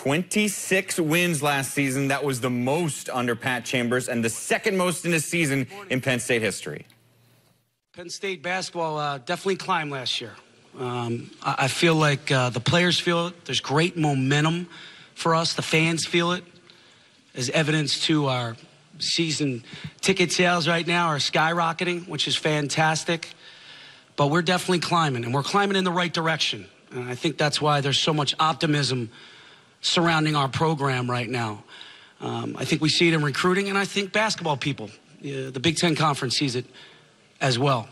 26 wins last season. That was the most under Pat Chambers and the second most in a season in Penn State history. Penn State basketball definitely climbed last year. I feel like the players feel it. There's great momentum for us. The fans feel it, as evidence to our season ticket sales right now are skyrocketing, which is fantastic. But we're definitely climbing, and we're climbing in the right direction. And I think that's why there's so much optimism surrounding our program right now. I think we see it in recruiting, and I think basketball people, the Big Ten Conference sees it as well.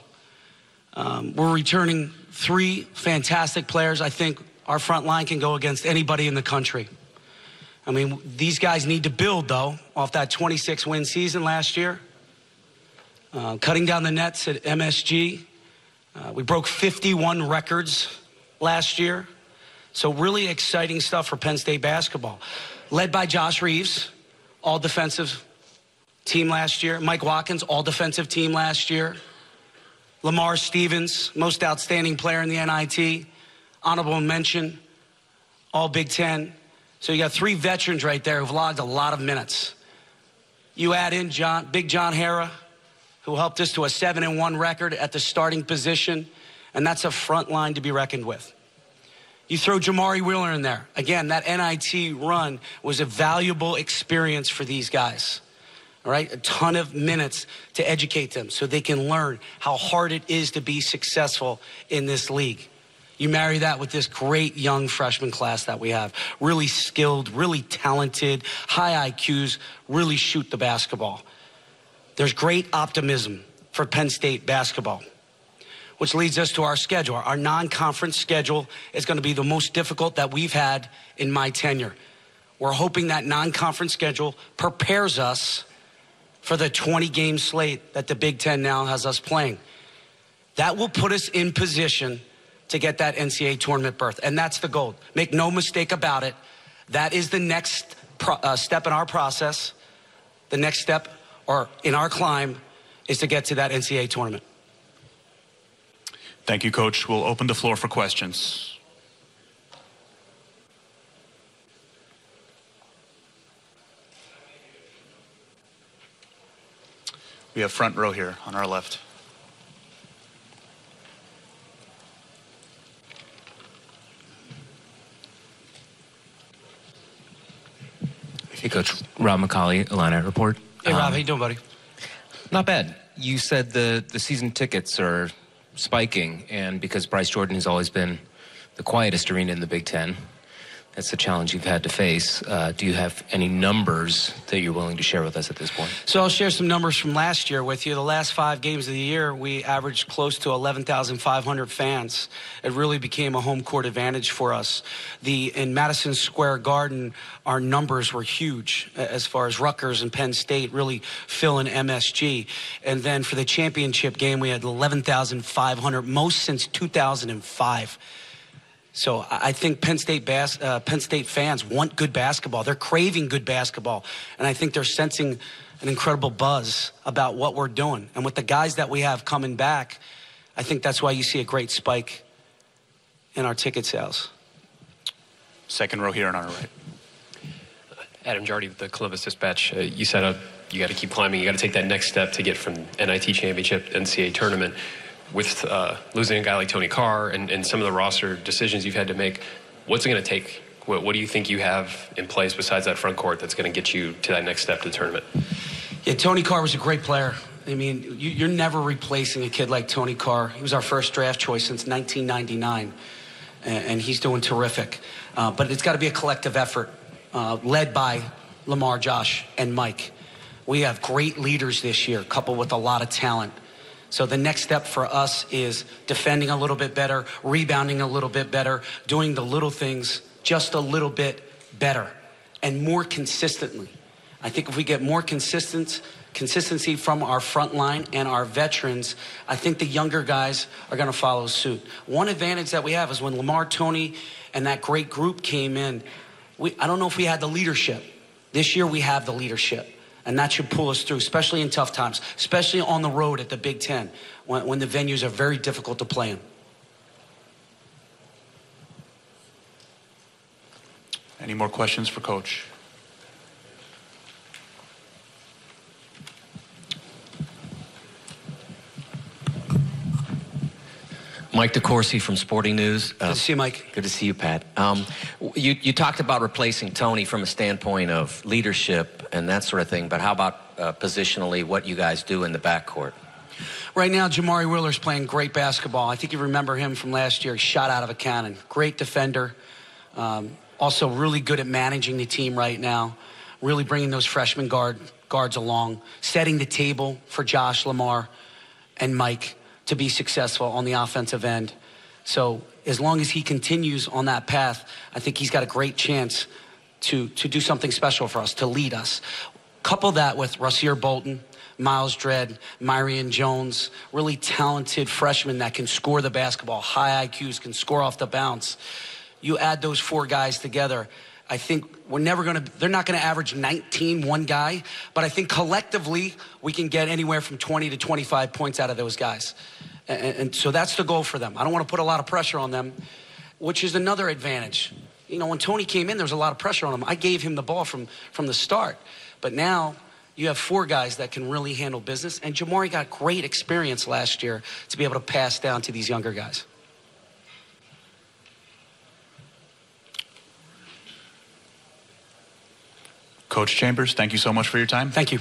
We're returning 3 fantastic players. I think our front line can go against anybody in the country. I mean, these guys need to build, though, off that 26-win season last year. Cutting down the nets at MSG. We broke 51 records last year. So really exciting stuff for Penn State basketball. Led by Josh Reeves, all-defensive team last year. Mike Watkins, all-defensive team last year. Lamar Stevens, most outstanding player in the NIT. Honorable mention, all Big Ten. So you got 3 veterans right there who've logged a lot of minutes. You add in Big John Hara, who helped us to a 7-1 record at the starting position, and that's a front line to be reckoned with. You throw Jamari Wheeler in there. Again, that NIT run was a valuable experience for these guys. All right, a ton of minutes to educate them so they can learn how hard it is to be successful in this league. You marry that with this great young freshman class that we have. Really skilled, really talented, high IQs, really shoot the basketball. There's great optimism for Penn State basketball, which leads us to our schedule. Our non-conference schedule is going to be the most difficult that we've had in my tenure. We're hoping that non-conference schedule prepares us for the 20-game slate that the Big Ten now has us playing. That will put us in position to get that NCAA tournament berth, and that's the goal. Make no mistake about it. That is the next step in our process. The next step, or in our climb, is to get to that NCAA tournament. Thank you, Coach. We'll open the floor for questions. We have front row here on our left. Hey, Coach. Rob McCauley, Illini Report. Hey, Rob. How you doing, buddy? Not bad. You said the season tickets are spiking, and because Bryce Jordan has always been the quietest arena in the Big Ten, that's the challenge you've had to face. Do you have any numbers that you're willing to share with us at this point? So I'll share some numbers from last year with you. The last 5 games of the year, we averaged close to 11,500 fans. It really became a home court advantage for us. In Madison Square Garden, our numbers were huge as far as Rutgers and Penn State really filling MSG. And then for the championship game, we had 11,500, most since 2005. So I think Penn State fans want good basketball. They're craving good basketball. And I think they're sensing an incredible buzz about what we're doing. And with the guys that we have coming back, I think that's why you see a great spike in our ticket sales. Second row here on our right. Adam Jardy with the Columbus Dispatch. You said you got to keep climbing. You got to take that next step to get from NIT championship to NCAA tournament. With losing a guy like Tony Carr and some of the roster decisions you've had to make, what's it going to take? What do you think you have in place besides that front court that's going to get you to that next step to the tournament? Yeah, Tony Carr was a great player. I mean, you're never replacing a kid like Tony Carr. He was our first draft choice since 1999, and he's doing terrific. But it's got to be a collective effort led by Lamar, Josh, and Mike. We have great leaders this year, coupled with a lot of talent. So the next step for us is defending a little bit better, rebounding a little bit better, doing the little things just a little bit better and more consistently. I think if we get more consistency from our front line and our veterans, I think the younger guys are going to follow suit. One advantage that we have is when Lamar, Tony, and that great group came in, I don't know if we had the leadership. This year we have the leadership. And that should pull us through, especially in tough times, especially on the road at the Big Ten, when the venues are very difficult to play in. Any more questions for Coach? Mike DeCourcy from Sporting News. Good to see you, Mike. Good to see you, Pat. You talked about replacing Tony from a standpoint of leadership and that sort of thing, but how about positionally what you guys do in the backcourt? Right now, Jamari Wheeler's playing great basketball. I think you remember him from last year. He shot out of a cannon. Great defender. Also really good at managing the team right now. Really bringing those freshman guards along. Setting the table for Josh, Lamar, and Mike to be successful on the offensive end. So as long as he continues on that path, I think he's got a great chance to do something special for us, to lead us. Couple that with Rasir Bolton, Miles Dredd, Myrion Jones, really talented freshmen that can score the basketball, high IQs, can score off the bounce. You add those four guys together, I think they're not gonna average 19, one guy, but I think collectively we can get anywhere from 20 to 25 points out of those guys. And so that's the goal for them. I don't want to put a lot of pressure on them, which is another advantage. You know, when Tony came in, there was a lot of pressure on him. I gave him the ball from the start. But now you have four guys that can really handle business, and Jamari got great experience last year to be able to pass down to these younger guys. Coach Chambers, thank you so much for your time. Thank you.